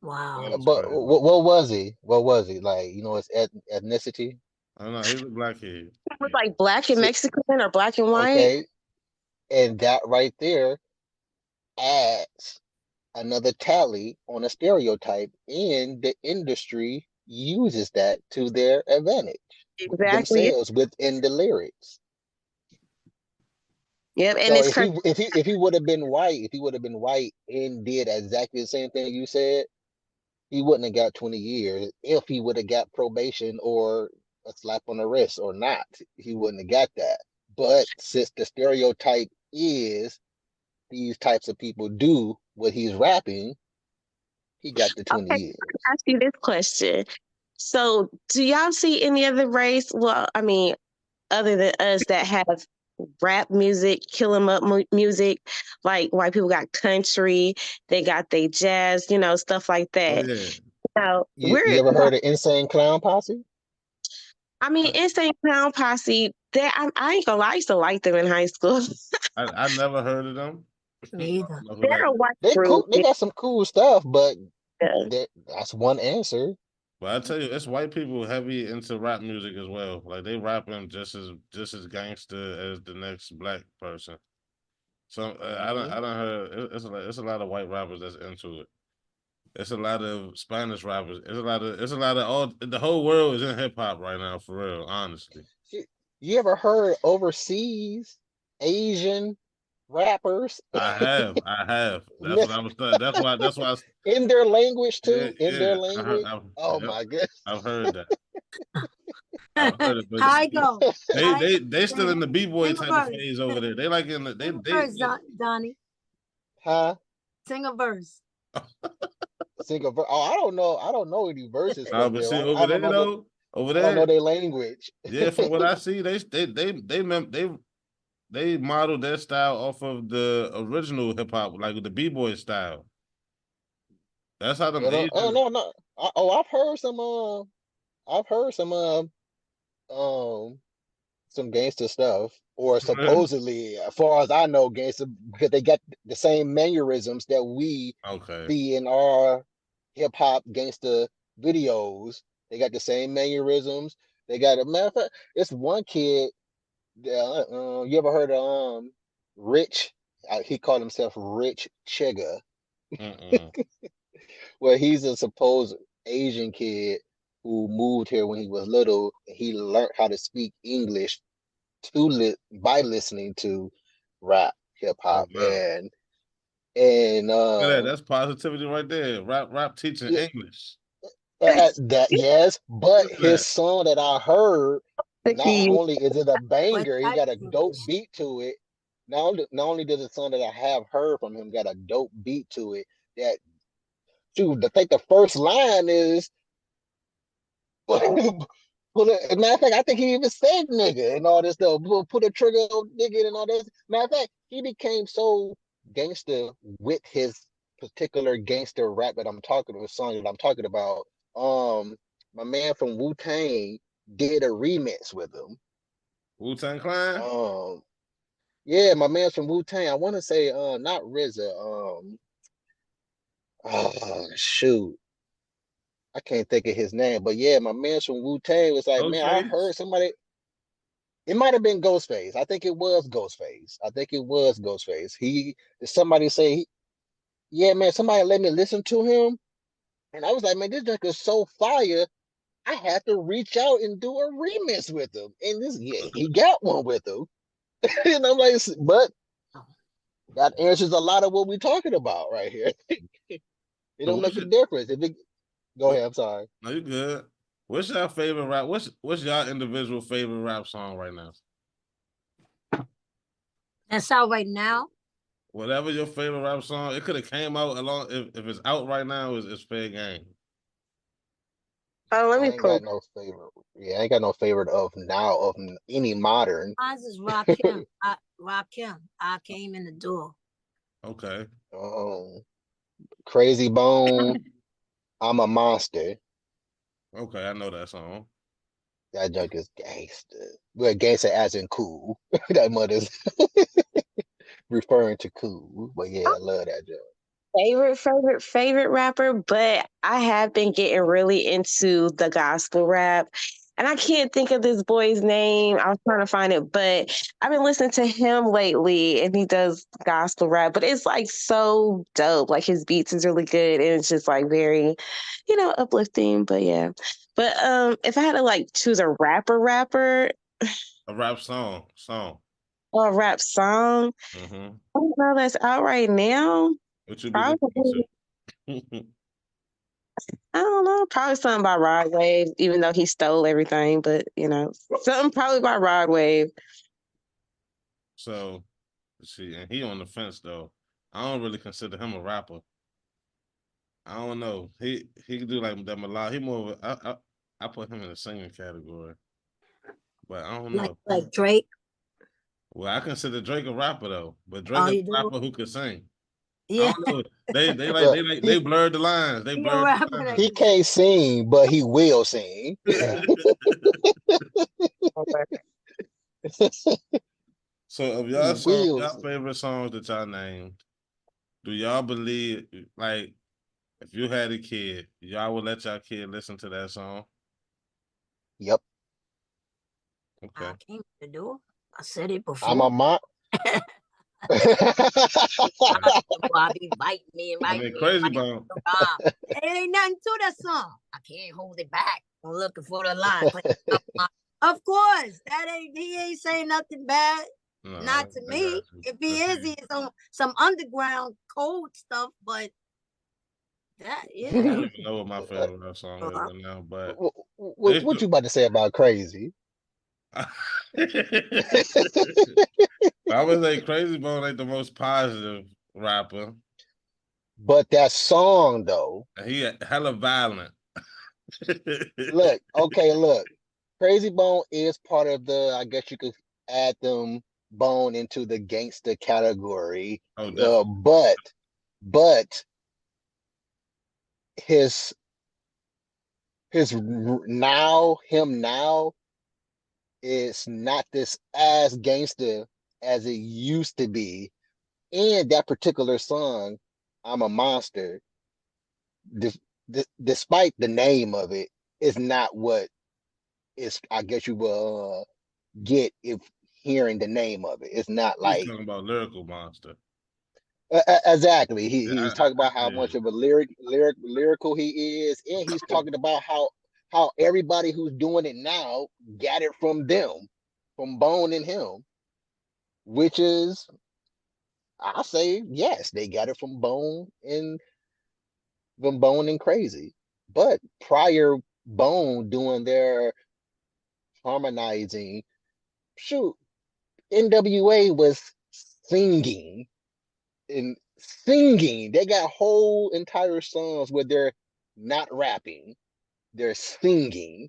Wow. but what was he? What was he like? His ethnicity. I don't know. He's a black kid. It was like black and See, Mexican or black and white. okay, and that right there adds another tally on a stereotype, and the industry uses that to their advantage Exactly. themselves within the lyrics. Yep. And So it's crazy. if he would have been white, and did exactly the same thing you said, he wouldn't have got 20 years. If he would have got probation or a slap on the wrist or not, he wouldn't have got that. But since the stereotype is these types of people do what he's rapping, he got the 20 Okay, years. I'll ask you this question. So, do y'all see any other race? Well, I mean, other than us that have rap music, kill 'em up music, like white people got country, they got they jazz, stuff like Oh that. yeah. So, You ever heard of Insane Clown Posse? Insane Clown Posse. I ain't gonna lie, I used to like them in high school. I never heard of them. Me I either. don't know who They're that a is. white They cool. group. They got some cool stuff, but Yeah. that's one answer. But I tell you, it's white people heavy into rap music as well. Like they rapping just as gangster as the next black person. So I don't heard it's a lot of white rappers that's into it. It's a lot of Spanish rappers. It's a lot of all the whole world is in hip hop right now for real, honestly. You ever heard overseas Asian rappers I have. That's what I was that's why in their language yeah, too? In their yeah. language? Oh Yep, my goodness. I've heard that. I've heard it, but How I go? they still in the B-boy Sing a type of verse. phase over there. They like in the Sing a verse, Donnie. Huh? Sing a verse. Sing a verse. Oh, I don't know any verses from but them. see I over there don't know though, over I don't know there, their language. yeah, from what I see, they they modeled their style off of the original hip hop, like the b-boy style. That's how them Oh Asians. no. I've heard um some gangster stuff, or supposedly, as far as I know, gangster, because they got the same mannerisms that we Okay. see in our hip hop gangster videos. They got the same mannerisms. They got a matter of fact, it's one kid. You ever heard of Rich? He called himself Rich Chigga. Mm-mm. Well, he's a supposed Asian kid who moved here when he was little. He learned how to speak English by listening to rap, hip Oh hop, wow. and Look at that. That's positivity right there. Rap teaching yeah, English. that, yes. But Look at his that. song that I heard, not Cookie. only is it a What banger, he type got a of dope English? beat to it. Not only does the song that I have heard from him got a dope beat to it, that dude, I think the first line is matter of fact, I think he even said nigga and all this stuff. Put a trigger on nigga and all this. Matter of fact, he became so gangster with his particular gangster rap that I'm talking about, song that I'm talking about. My man from Wu Tang did a remix with him. Wu-Tang Clan? Yeah, my man from Wu Tang. I want to say, not RZA. Shoot, I can't think of his name, but yeah, my man from Wu Tang was like, man, I Ghostface? heard somebody. It might have been Ghostface. I think it was Ghostface. I think it was Ghostface. Somebody say, yeah, man, somebody let me listen to him. And I was like, man, this joke is so fire. I have to reach out and do a remix with him. And yeah, he got one with him. And I'm like, but Oh, that answers a lot of what we're talking about right here. It So don't what's make a your difference. Go what ahead, I'm sorry. no you good. What's your favorite rap? What's your individual favorite rap song right now? that's out right now. Whatever your favorite rap song, it could have came out along if it's out right now, it's fair game. Oh, let I me ain't pull. got no favorite. Yeah, I ain't got no favorite of now of any modern. Mine is Rakim. Rakim. I came in the door. Okay. Um, Crazy Bone, I'm a Monster. Okay, I know that song. That junk is gangster. Well, gangster as in cool. That mother's referring to cool. But yeah, I love that junk. Favorite rapper, but I have been getting really into the gospel rap. And I can't think of this boy's name. I was trying to find it, but I've been listening to him lately and he does gospel rap, but it's like so dope. Like his beats is really good and it's just like very, uplifting. But yeah. But if I had to like choose a rapper A rap song. or a rap song, Mm-hmm. I don't know that's out right now. What you be listening Probably to? I don't know. Probably something by Rod Wave, even though he stole everything. But something probably by Rod Wave. So let's see, and he on the fence though. I don't really consider him a rapper. I don't know. He could do like that melodic. He more of I put him in the singing category, but I don't know. Like Drake. Well, I consider Drake a rapper though, but Drake Oh, is you a do? rapper who could sing. I Yeah. don't know. Well, They blurred the lines. They He a blurred rapper the that he can sing. can't sing, but he will sing. lines. Okay. So of He will y'all sing. favorite songs that y'all named, do y'all believe like if you had a kid, y'all would let y'all kid listen to that song? Yep. I Okay. came in the door. I said it I'm before. a mom. I be biting me and I biting mean, me and Crazy biting Bone. me. It ain't nothing to that song. I can't hold it back. I'm looking for the line. Of course, he ain't saying nothing bad. No, Not to I got me. you. If he Let's is, see. he's on some underground code stuff. But that, I don't yeah. even know what my favorite rap song is right now, but they What you about to say about crazy? I would say Crazy Bone ain't the most positive rapper. But that song though, He hella violent. look, Crazy Bone is part of the. I guess you could add them Bone into the gangster category. Oh, definitely. But his now is not this as gangster as it used to be. And that particular song, I'm a Monster, despite the name of it, is not what is, I guess you will get if hearing the name of it. It's not He's like talking about lyrical monster. exactly. Yeah, He's talking about how yeah. much of a lyrical he is, and he's talking about how everybody who's doing it now got it from them, from Bone and him, which is, I say yes, they got it from Bone and Crazy. But prior Bone doing their harmonizing, shoot, NWA was singing and singing. They got whole entire songs where they're not rapping, they're singing,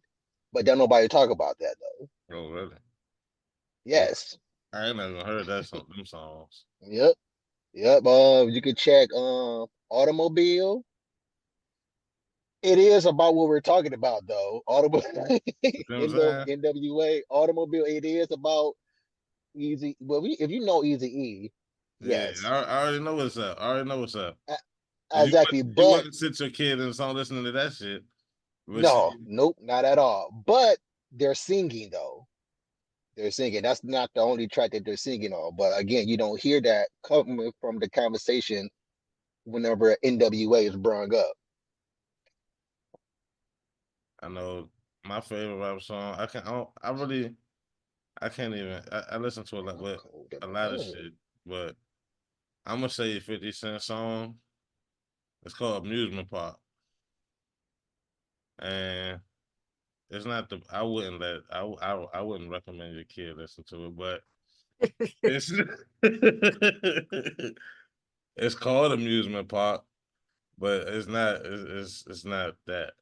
but don't nobody talk about that though. Oh, really? Oh, Yes. I ain't never heard that them songs. Yep. Yep. You could check Automobile. It is about what we're talking about though. Automobile You know what I'm saying? NWA Automobile. It is about Easy. Well, if you know Easy E, Yeah, yes, I already know what's up. I already know what's up. exactly. You But wouldn't sit your kid in the song listening to that shit. But no, see, nope, not at all. But they're singing though. They're singing. That's not the only track that they're singing on. But again, you don't hear that coming from the conversation whenever NWA is brung up. I know my favorite rap song. I can't even. I listen to Cold in a the lot of room. shit, but I'm gonna say 50 Cent song. It's called Amusement Park, and it's not the. I wouldn't let. I wouldn't recommend your kid listen to it, but it's it's called Amusement Park, but it's not. It's not that.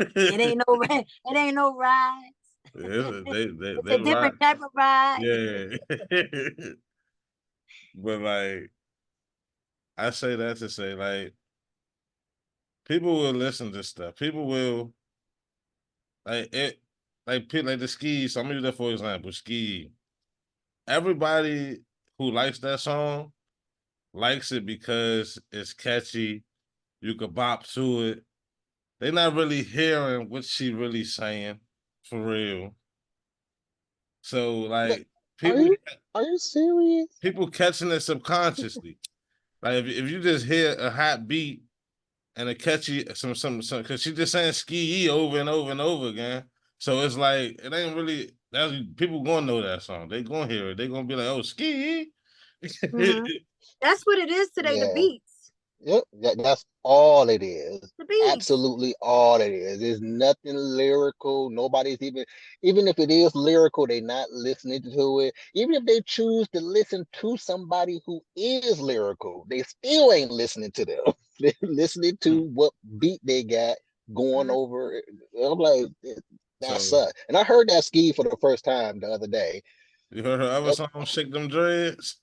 It ain't no it ain't no rides. It's They a rock. different type of ride. Yeah. But like I say that to say like people will listen to stuff. People will like it like the ski. So I'm gonna use that for example. Ski. Everybody who likes that song likes it because it's catchy. You could bop to it. They're not really hearing what she really saying for real. So But like are people you are you serious? people catching it subconsciously. Like if you just hear a hot beat and a catchy some because she just saying ski over and over and over again. So it's like it ain't really that's people gonna know that song. They gonna hear it. They gonna be like, oh ski. Hmm. That's what it is today. The Yeah. beats. Yep, that's all it is. The beats. Absolutely all it is. There's nothing lyrical. Nobody's even if it is lyrical, they're not listening to it. Even if they choose to listen to somebody who is lyrical, they still ain't listening to them. They're listening to what beat they got going Mhm. over. I'm like, that So sucks. And I heard that ski for the first time the other day. you heard her other That song, Shake Them Dreads?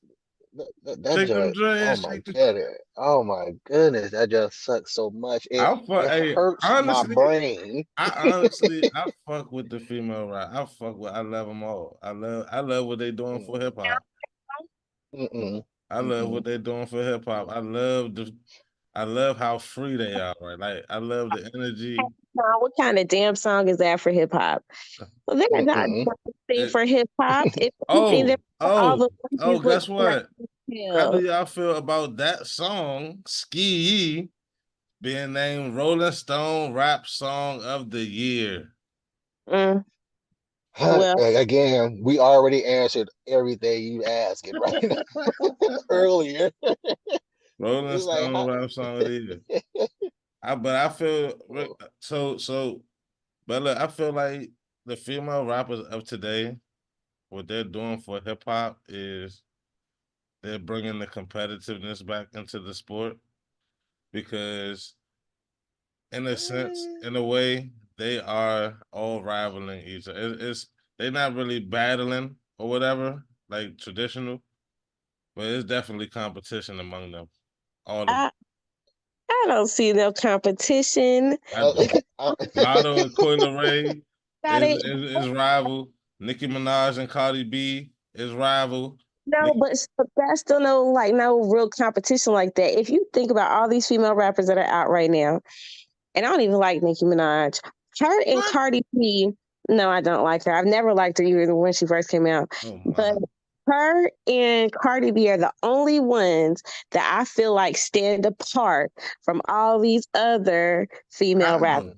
that Shake them joint, dreads, shake them. oh my goodness, that just sucks so much. It Hey, hurts my brain. I fuck with the female rap. I love them all. I love what they doing for Mm, hip hop. mm-mm, I love what mm-mm. they're doing for hip hop. I love how free they are, right? Like I love the energy. Now, what kind of damn song is that for hip hop? Well, they're not Mm-mm. dancing It- for hip hop. If anything, they're for all the ladies with Guess nice what? How do tail. y'all feel about that song, Ski, being named Rolling Stone Rap Song of the Year? Mm, well, Again, we already answered everything you asked it right earlier. Rolling It's like, Stone Rap Song of the Year. But I feel so. But look, I feel like the female rappers of today, what they're doing for hip hop is they're bringing the competitiveness back into the sport because, in a sense, in a way, they are all rivaling each other. They're not really battling or whatever. like traditional, but it's definitely competition among them. All of them. I don't see no competition. I do. Lotto and Coil Ray Got it. is rival. Nicki Minaj and Cardi B is rival. No, but that's still no real competition like that. If you think about all these female rappers that are out right now, and I don't even like Nicki Minaj. Her and What? Cardi B, no, I don't like her. I've never liked her either when she first came out. Oh But my. her and Cardi B are the only ones that I feel like stand apart from all these other female rappers.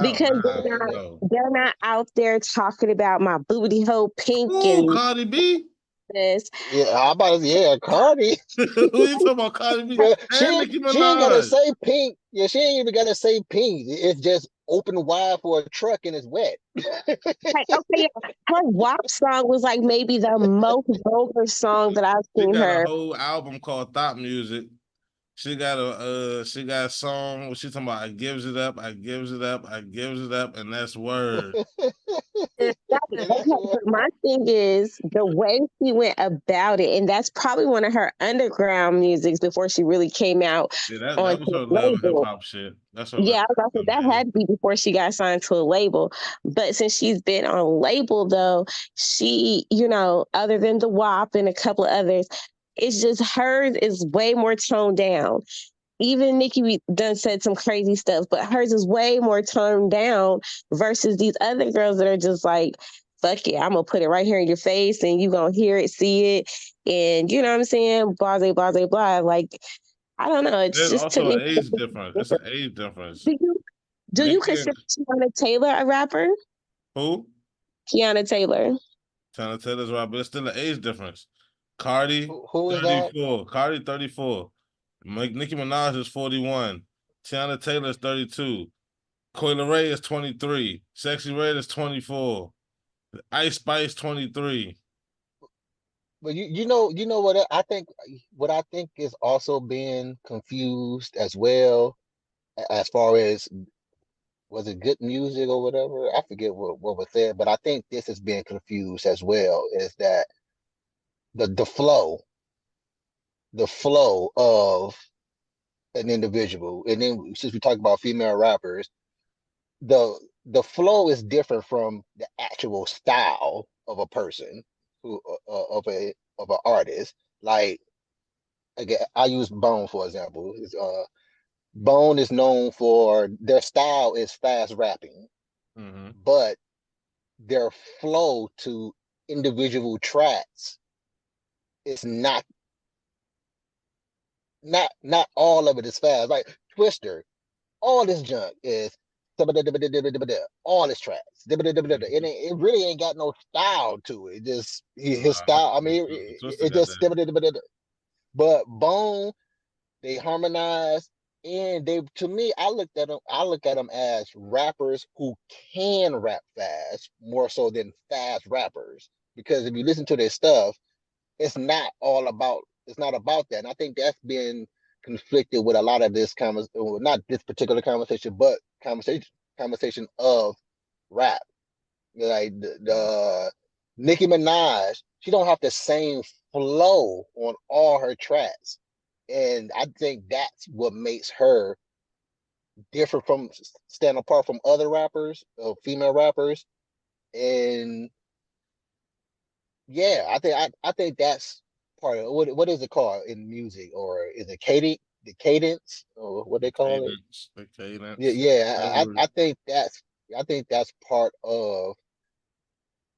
Because No. they're not out there talking about my booty hole pink Ooh, and Cardi B? this. Yeah, I'm about to. Yeah, Cardi. Who you talking about, Cardi B? Well, And Nicki she ain't gotta Minaj. say pink. Yeah, she ain't even gotta say pink. It's just open wide for a truck and it's wet. Like, okay, yeah, her WAP song was like maybe the most vulgar song that I've She seen got a her. whole album called Thought Music. She got a song where she talking about I gives it up, I gives it up, I gives it up, and that's word. And Okay, that's what. but my thing is the way she went about it, and that's probably one of her underground musics before she really came out Yeah, that onto was the her love and hip label. hop shit. That's her Yeah, I was about to say, that underground had to be before she got signed to a label. But since she's been on label though, she, other than the WAP and a couple of others, it's just hers is way more toned down. Even Nicki done said some crazy stuff, but hers is way more toned down versus these other girls that are just like, fuck it, I'm gonna put it right here in your face and you gonna hear it, see it, and you know what I'm saying? Blase, blase, blah. Like, I don't know. It's There's just to also me. an age difference. It's an age difference. Do you do you Nicki and consider Tiana Taylor a rapper? who? Tiana Taylor. Trying to tell us right, but it's still an age difference. Cardi, Who is that? 34. Cardi, 34. Nicki Minaj is 41. Tiana Taylor is 32. Coil Ray is 23. Sexy Red is 24. Ice Spice, 23. But you know what I think. What I think is also being confused as well, as far as was it good music or whatever. I forget what was said, but I think this is being confused as well. Is that the flow, the flow of an individual, and then since we talk about female rappers, the the flow is different from the actual style of a person who of an artist. Like again, I use Bone for example. Bone is known for their style is fast rapping, but their flow to individual tracks is not all of it is fast. Like Twister, all this junk is all his tracks. It really ain't got no style to it. Just his Nah, style. I mean, Twister it got just that. but Bone, they harmonize, and they to me, I look at them as rappers who can rap fast more so than fast rappers. Because if you listen to their stuff, it's not about that. And I think that's been conflicted with a lot of this conversation, not this particular conversation, but conversation of rap. Like the Nicki Minaj, she don't have the same flow on all her tracks. And I think that's what makes her different from stand apart from other rappers, female rappers. And yeah, I think that's part of what is it called in music, or is it cadence? The cadence, or what they call it? The Yeah, cadence. yeah. I think that's part of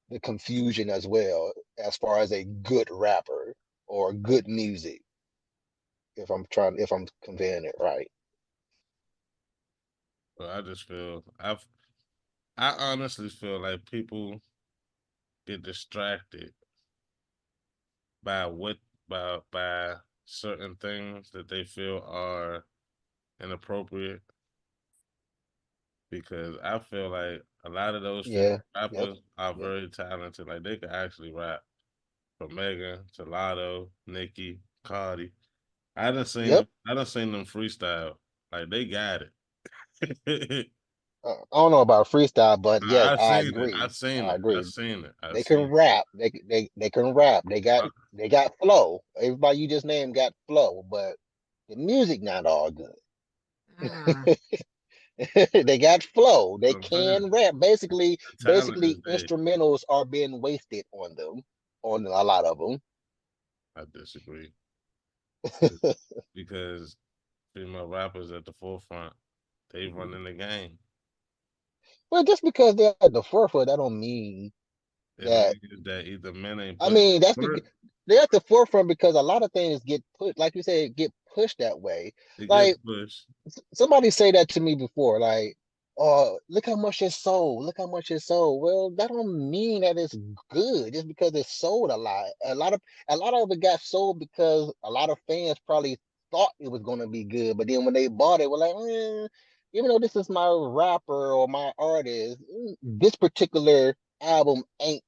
the confusion as well, as far as a good rapper or good music. If I'm conveying it right. But I just feel I honestly feel like people get distracted by what by certain things that they feel are inappropriate because I feel like a lot of those female Yeah. Yep. rappers are Yep. very talented. Like they can actually rap. From Megan to Lotto, Nicki, Cardi. Yep. I done seen them freestyle. Like they got it. I don't know about freestyle, but Nah, yes, I've I seen it. agree. I've seen I it. I've agree. seen it. I've They can seen it. rap. They can rap. Uh, They got flow. Everybody you just named got flow, but the music not all good. Mm. They got flow. They what I'm saying. can rap. The talent is Basically, there. instrumentals are being wasted on them, on a lot of them. I disagree because female rappers at the forefront, they running the game. Well, just because they're at the forefront, that don't mean It that. means that either men ain't I putting mean, that's because effort, they're at the forefront because a lot of things get put, like you said, get pushed that way. it get Like pushed. somebody say that to me before, like, "Oh, look how much it sold. Look how much it sold." Well, that don't mean that it's good just because it sold a lot. A lot of it got sold because a lot of fans probably thought it was going to be good, but then when they bought it, were like, even though this is my rapper or my artist, this particular album ain't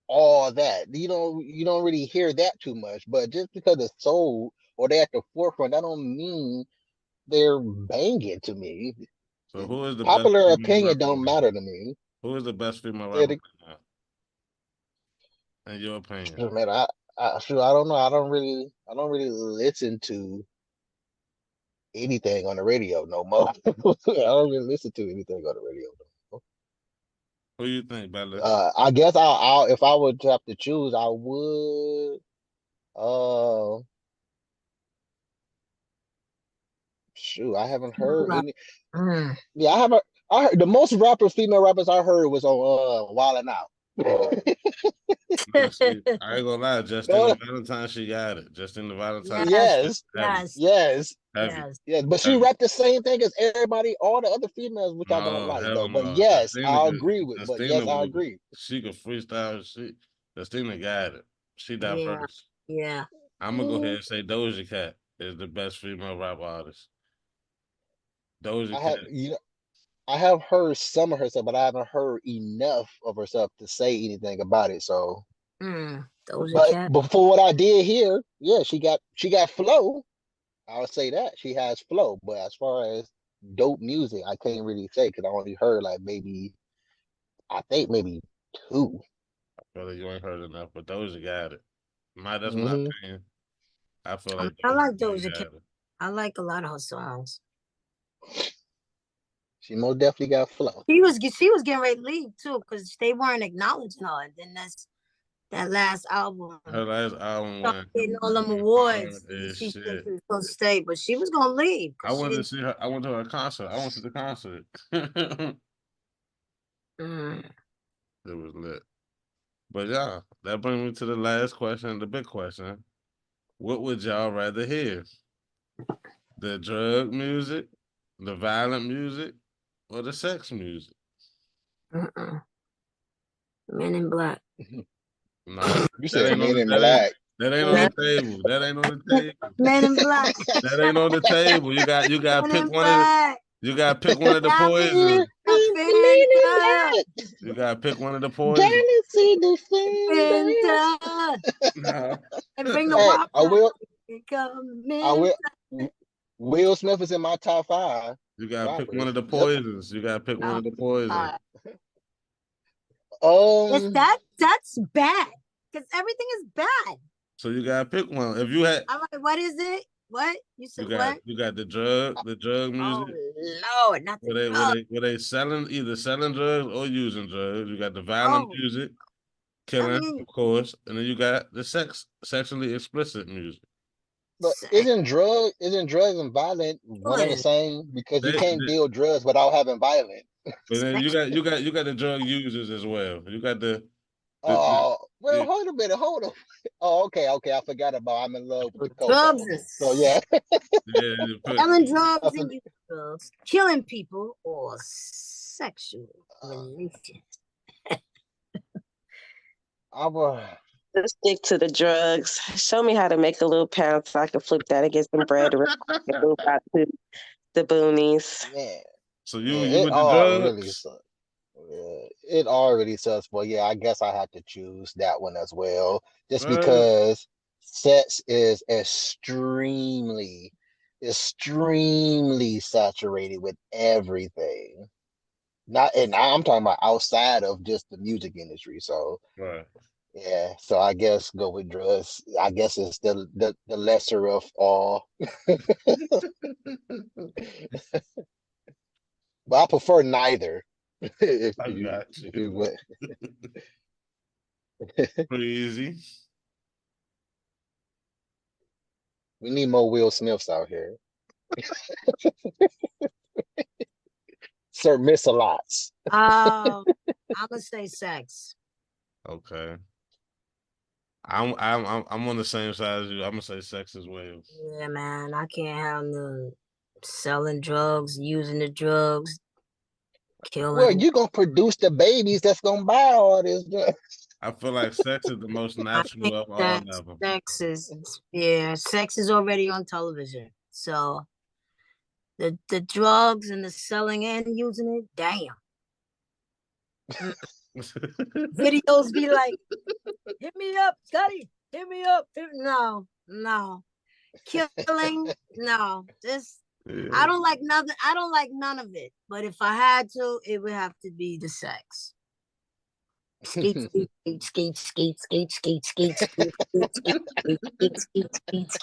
all that. You don't really hear that too much. But just because it's sold or they're at the forefront, that don't mean they're banging to me. So who is the best Popular female opinion rapper don't right matter now? to me. Who is the best female Yeah, rapper right now? In your opinion? man, I don't know. I don't really listen to anything on the radio no more. I don't really listen to anything on the radio no Who you think, Bella? more. I guess I'll if I would have to choose, I would. Uh, Shoot, I haven't heard any. Mm. Yeah, I haven't. I heard the most female rappers I heard was on Wild 'N Out. Now, see, I ain't gonna lie, Justin the No, Valentine, she got it. Justin the Valentine, Yes, yes, heavy, yes, yes, heavy, yes. yes, but she heavy. rapped the same thing as everybody, all the other females, which I don't No, like hell though. But no. yes, Justina I could, agree with. But Justina yes, I will, agree. she could freestyle. Justina got it. She Yeah, diverse. yeah. I'm gonna go ahead and say Doja Cat is the best female rap artist. Doja I Cat. have I have heard some of her stuff, but I haven't heard enough of herself to say anything about it. So, Those are but cat. before what I did hear, yeah, she got flow. I'll say that she has flow, but as far as dope music, I can't really say because I only heard like maybe I think maybe two. I feel like you ain't heard enough, but Doja got it. That's my Hmm. opinion. I feel I, like I Doja like Cat Doja Cat. got it. I like a lot of her songs. She most definitely got flow. She was getting ready to leave too because they weren't acknowledging her. And then that last album Her last album started went getting all them hard awards. And as she said shit. she was gonna stay, but she was gonna leave I because she went to didn't. see her. I went to her concert. I went to the concert. It Mm. was lit. But yeah, that brings me to the last question, the big question. What would y'all rather hear? The drug music, the violent music, or the sex music? Mm-mm. Men in Black. Nah, You that said ain't on Men the in Black. that ain't on Men, the table. That ain't on the table. Men in Black. That ain't on the table. You got Men pick in one of Black. you got to pick one of the Got me poisons. a Men in Fanta. Black. You got to pick one of the poisons. Galaxy Defender. Fanta. Nah. And bring the Hey, wop I out. will. Come I in. will. Will Smith is in my top five You got to pick one of rappers. the Yep. poisons. You got to pick one Oh, of the poisons. God. It's Um, that's bad. Because everything is bad. So you got to pick one. If you had I'm like, what is it? What? You said what? you got the drug Oh music. Lord, not the drug. Were they selling either selling drugs or using drugs? You got the violent Oh, music, I killing, mean, of course, and then you got the sexually explicit music. but isn't drugs and violent one and the killing, same? Because you can't They deal drugs without having violence. but then sex. you got the drug users as well. You got the Oh, well, hold a minute, hold on. Oh, okay. I forgot about I'm in love with the Drugs cocoa. and So yeah, yeah, you put selling I drugs and forgot. using drugs, killing people, or sexual relations. I was. Let's stick to the drugs. Show me how to make a little pound so I can flip that and get some bread and move out to the boonies. Man, so man, you it with the all really drugs? sucks. Yeah, it already sucks, but yeah, I guess I have to choose that one as well, just Right. because sex is extremely saturated with everything. Not, and I'm talking about outside of just the music industry. So Right. yeah, so I guess go with drugs. I guess it's the lesser of all. But I prefer neither. if I you got if you you. would. Preezy. We need more Will Smiths out here. Sir Miss-a-lots. I'm gonna say sex. Okay. I'm on the same side as you. I'm gonna say sex as well. Yeah, man, I can't have no selling drugs, using the drugs, Well, killing. you gonna produce the babies that's gonna buy all this drugs. I feel like sex is the most I natural think of all that of them. sex is already on television. So the drugs and the selling and using it, damn. Mm. Videos be like, hit me up, Scotty, hit me up. No, no. Killing, no. Just I don't like nothing. I don't like none of it. But if I had to, it would have to be the sex. Skeet, skeet, skeet, skeet, skeet, skeet, skeet, skeet, skeet, skeet, skeet, skeet, skeet, skeet.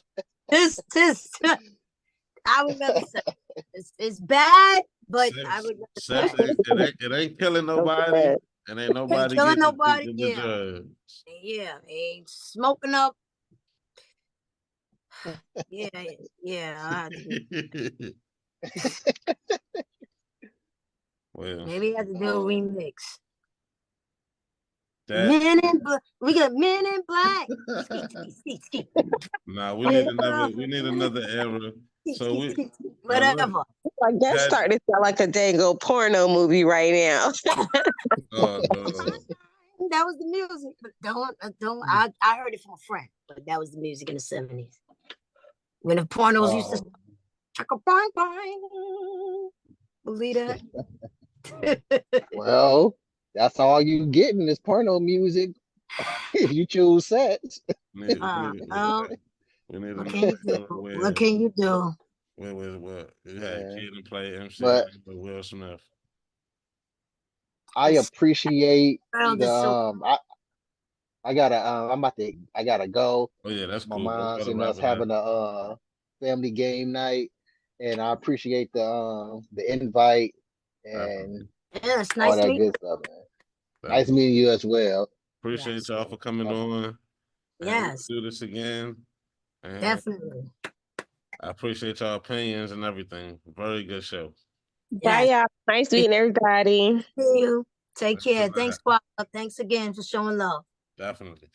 This, I would rather say it's bad, but I sex, would rather sex, say it ain't killing nobody, Okay. and ain't ain't nobody killing getting nobody. the Yeah, drugs. yeah, ain't smoking up. Yeah, yeah. I had to Well, maybe I have to do a remix. that Men in black. We got men in black. Skeet, skeet, skeet, skeet. nah, we need Men in another era. skeet, So skeet, we skeet, skeet. now look Whatever. Like that's that starting to sound like a dango porno movie right now. no. That was the music, but don't. I heard it from a friend, but that was the music in the 70s when the pornos used to chaka bang bang. Believe that? Well, that's all you getting is porno music if you choose sex. No. We need What another can you do? era What can you do? where you had Yeah. Kid and Play MC But with Will Smith. I This appreciate world the is so. I gotta go. Oh yeah, that's My cool. We're mom's about to and us wrap it up. having a family game night, and I appreciate the invite and Definitely. Yeah, it's all nice to that meet good stuff, man. Nice Definitely. meeting you as well. you. Appreciate Yes, y'all for coming on. And we'll yes, do this again. And definitely. I appreciate y'all opinions and everything. Very good show. Bye, Yes. y'all. Nice meeting everybody. See you. Take That's a care. wrap. Thanks, Squalla. Thanks again for showing love. Definitely.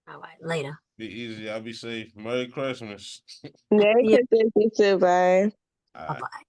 All right, later. Be easy. I'll be safe. Merry Christmas. Merry Yeah. Christmas, you too. Bye. All Bye right. bye.